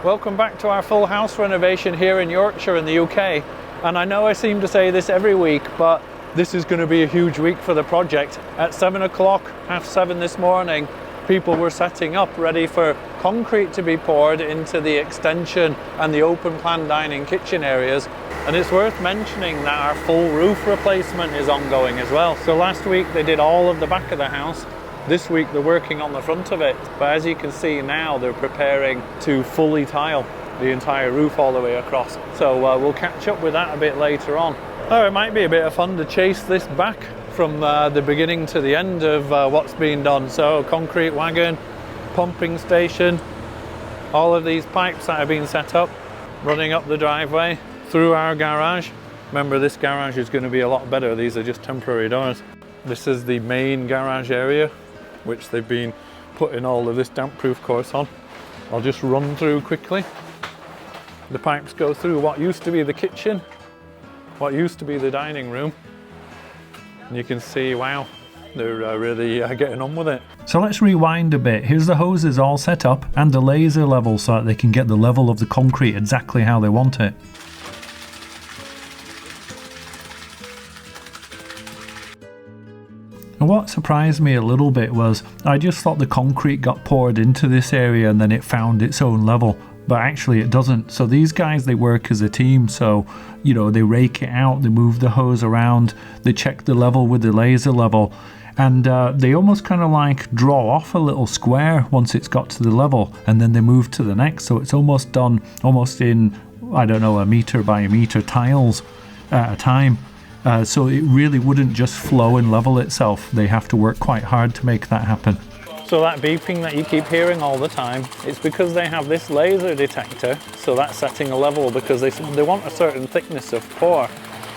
Welcome back to our full house renovation here in Yorkshire in the UK. And I know I seem to say this every week, but this is going to be a huge week for the project. At 7 o'clock, 7:30 this morning, people were setting up ready for concrete to be poured into the extension and the open plan dining kitchen areas. And it's worth mentioning that our full roof replacement is ongoing as well. So last week they did all of the back of the house. This week they're working on the front of it, but as you can see now they're preparing to fully tile the entire roof all the way across. So we'll catch up with that a bit later on. Oh, it might be a bit of fun to chase this back from the beginning to the end of what's being done. So concrete wagon, pumping station, all of these pipes that have been set up, running up the driveway through our garage. Remember, this garage is going to be a lot better. These are just temporary doors. This is the main garage area, which they've been putting all of this damp-proof course on. I'll just run through quickly. The pipes go through what used to be the kitchen, what used to be the dining room. And you can see, wow, they're really getting on with it. So let's rewind a bit. Here's the hoses all set up and the laser level so that they can get the level of the concrete exactly how they want it. And what surprised me a little bit was I just thought the concrete got poured into this area and then it found its own level, but actually it doesn't. So these guys, they work as a team. So, you know, they rake it out, they move the hose around, they check the level with the laser level, and they almost kind of like draw off a little square once it's got to the level, and then they move to the next. So it's almost done almost in, I don't know, 1 meter by 1 meter tiles at a time. So it really wouldn't just flow and level itself. They have to work quite hard to make that happen. So that beeping that you keep hearing all the time, it's because they have this laser detector. So that's setting a level because they want a certain thickness of pour.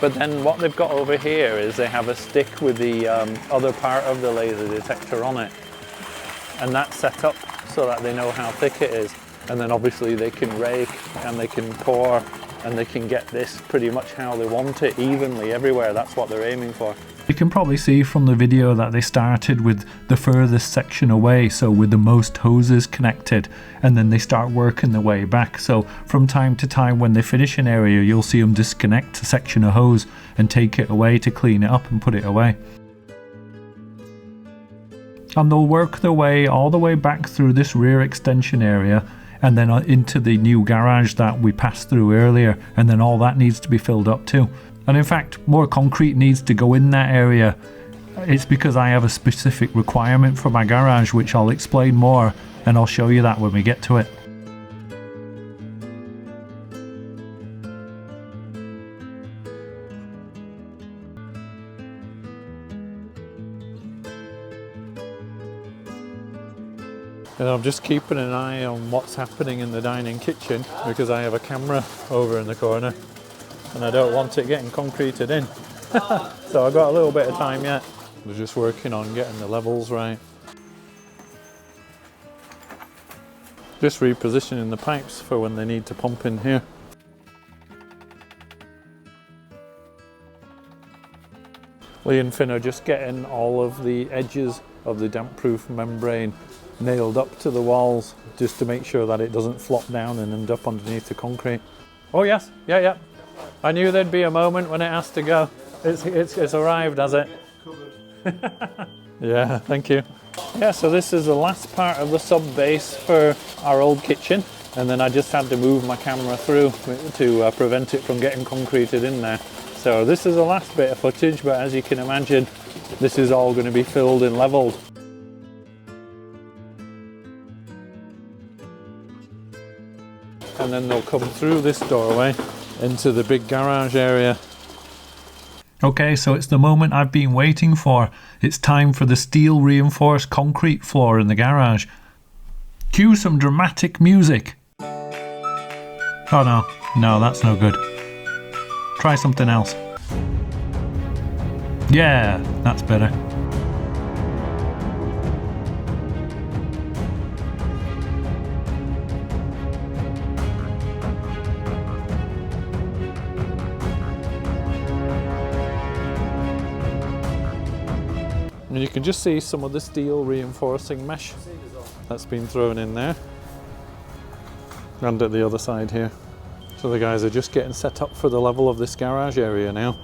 But then what they've got over here is they have a stick with the other part of the laser detector on it. And that's set up so that they know how thick it is. And then obviously they can rake and they can pour and they can get this pretty much how they want it, evenly everywhere. That's what they're aiming for. You can probably see from the video that they started with the furthest section away, so with the most hoses connected, and then they start working their way back. So from time to time when they finish an area, you'll see them disconnect a section of hose and take it away to clean it up and put it away. And they'll work their way all the way back through this rear extension area and then into the new garage that we passed through earlier, and then all that needs to be filled up too. And in fact, more concrete needs to go in that area. It's because I have a specific requirement for my garage, which I'll explain more, and I'll show you that when we get to it. And I'm just keeping an eye on what's happening in the dining kitchen because I have a camera over in the corner and I don't want it getting concreted in. So I've got a little bit of time yet. We're just working on getting the levels right. Just repositioning the pipes for when they need to pump in here. Lee and Finn are just getting all of the edges of the damp-proof membrane nailed up to the walls just to make sure that it doesn't flop down and end up underneath the concrete. Oh yes, yeah. I knew there'd be a moment when it has to go. It's arrived, has it? Yeah, thank you. Yeah, so this is the last part of the sub base for our old kitchen, and then I just had to move my camera through to prevent it from getting concreted in there. So this is the last bit of footage, but as you can imagine, this is all going to be filled and leveled. And then they'll come through this doorway into the big garage area. Okay, so it's the moment I've been waiting for. It's time for the steel reinforced concrete floor in the garage. Cue some dramatic music. Oh no, that's no good. Try something else. Yeah, that's better. And you can just see some of the steel reinforcing mesh that's been thrown in there. and at the other side here. So the guys are just getting set up for the level of this garage area now.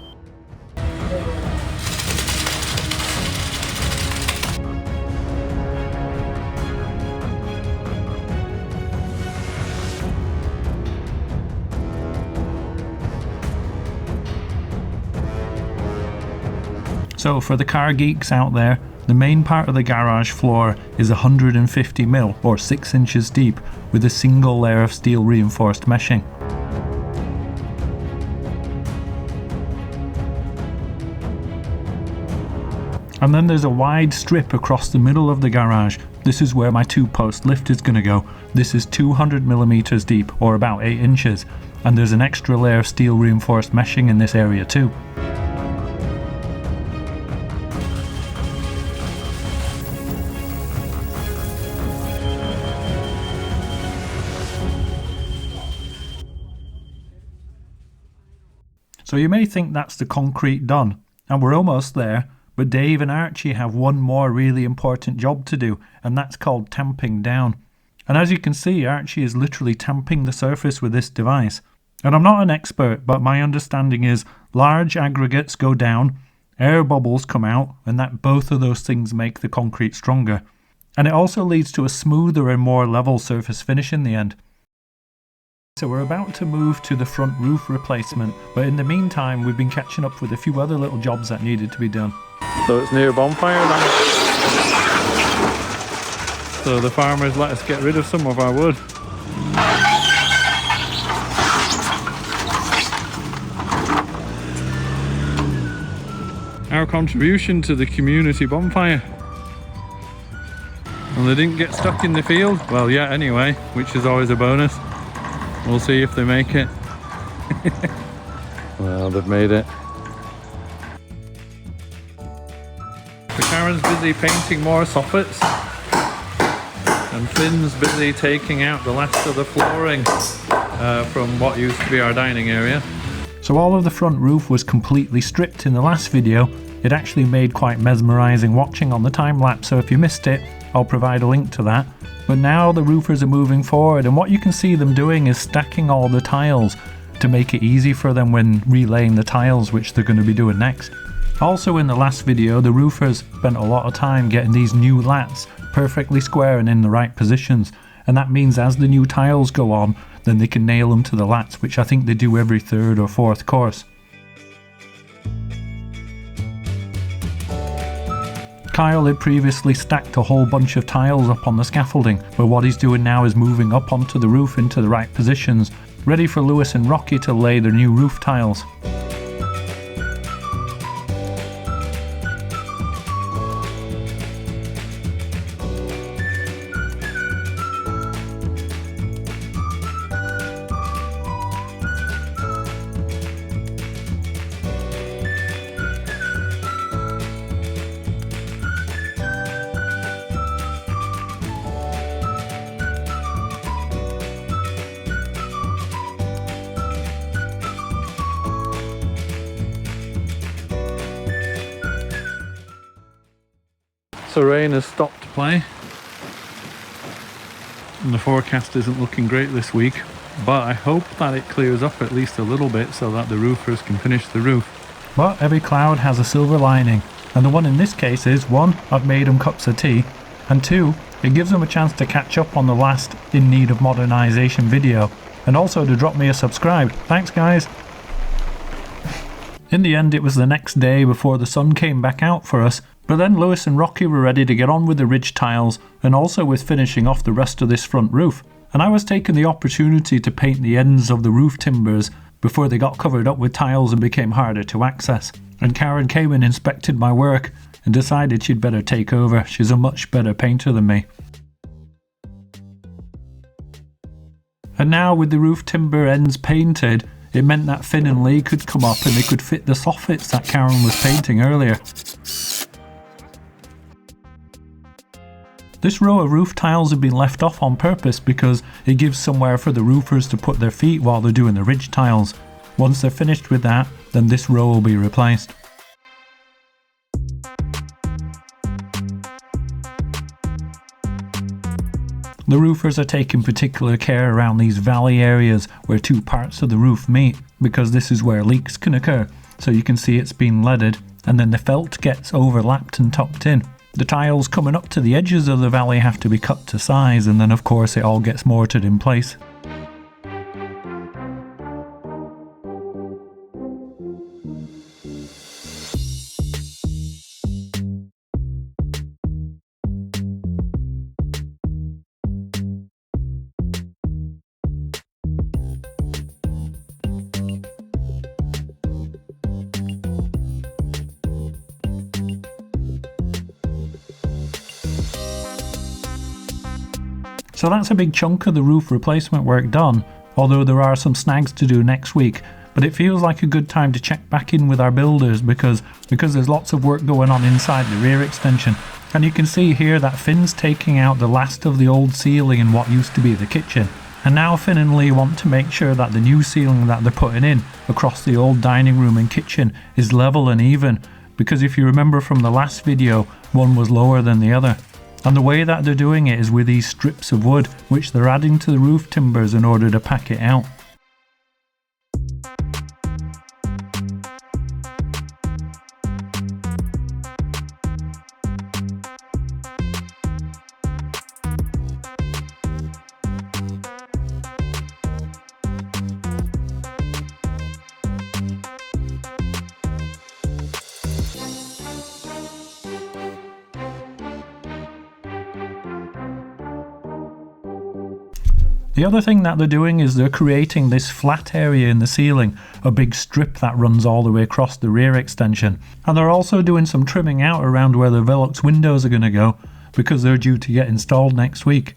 So for the car geeks out there, the main part of the garage floor is 150mm or 6 inches deep with a single layer of steel reinforced meshing. And then there's a wide strip across the middle of the garage. This is where my 2-post lift is going to go. This is 200mm deep or about 8 inches, and there's an extra layer of steel reinforced meshing in this area too. So you may think that's the concrete done, and we're almost there, but Dave and Archie have one more really important job to do, and that's called tamping down. And as you can see, Archie is literally tamping the surface with this device. And I'm not an expert, but my understanding is large aggregates go down, air bubbles come out, and that both of those things make the concrete stronger. And it also leads to a smoother and more level surface finish in the end. So we're about to move to the front roof replacement, but in the meantime we've been catching up with a few other little jobs that needed to be done. So it's near bonfire then. So the farmers let us get rid of some of our wood. Our contribution to the community bonfire. And they didn't get stuck in the field. Well, yeah, anyway, which is always a bonus. We'll see if they make it. Well, they've made it. So Karen's busy painting more soffits, and Finn's busy taking out the last of the flooring from what used to be our dining area. So all of the front roof was completely stripped in the last video. It actually made quite mesmerising watching on the time-lapse, so if you missed it, I'll provide a link to that. But now the roofers are moving forward, and what you can see them doing is stacking all the tiles to make it easy for them when relaying the tiles, which they're going to be doing next. Also in the last video, the roofers spent a lot of time getting these new lats perfectly square and in the right positions, and that means as the new tiles go on, then they can nail them to the lats, which I think they do every 3rd or 4th course. Kyle had previously stacked a whole bunch of tiles up on the scaffolding, but what he's doing now is moving up onto the roof into the right positions, ready for Lewis and Rocky to lay their new roof tiles. So rain has stopped play, and the forecast isn't looking great this week, but I hope that it clears up at least a little bit so that the roofers can finish the roof. But every cloud has a silver lining, and the one in this case is 1. I've made them cups of tea, and 2. It gives them a chance to catch up on the last In Need of Modernisation video, and also to drop me a subscribe. Thanks guys! In the end, it was the next day before the sun came back out for us, but then Lewis and Rocky were ready to get on with the ridge tiles and also with finishing off the rest of this front roof. And I was taking the opportunity to paint the ends of the roof timbers before they got covered up with tiles and became harder to access. And Karen came and inspected my work and decided she'd better take over. She's a much better painter than me. And now with the roof timber ends painted, it meant that Finn and Lee could come up and they could fit the soffits that Karen was painting earlier. This row of roof tiles have been left off on purpose because it gives somewhere for the roofers to put their feet while they're doing the ridge tiles. Once they're finished with that, then this row will be replaced. The roofers are taking particular care around these valley areas where two parts of the roof meet, because this is where leaks can occur. So you can see it's been leaded, and then the felt gets overlapped and topped in. The tiles coming up to the edges of the valley have to be cut to size, and then of course it all gets mortared in place. So that's a big chunk of the roof replacement work done, although there are some snags to do next week. But it feels like a good time to check back in with our builders because there's lots of work going on inside the rear extension. And you can see here that Finn's taking out the last of the old ceiling in what used to be the kitchen. And now Finn and Lee want to make sure that the new ceiling that they're putting in across the old dining room and kitchen is level and even, because if you remember from the last video, one was lower than the other. And the way that they're doing it is with these strips of wood, which they're adding to the roof timbers in order to pack it out. The other thing that they're doing is they're creating this flat area in the ceiling, a big strip that runs all the way across the rear extension. And they're also doing some trimming out around where the Velux windows are going to go, because they're due to get installed next week.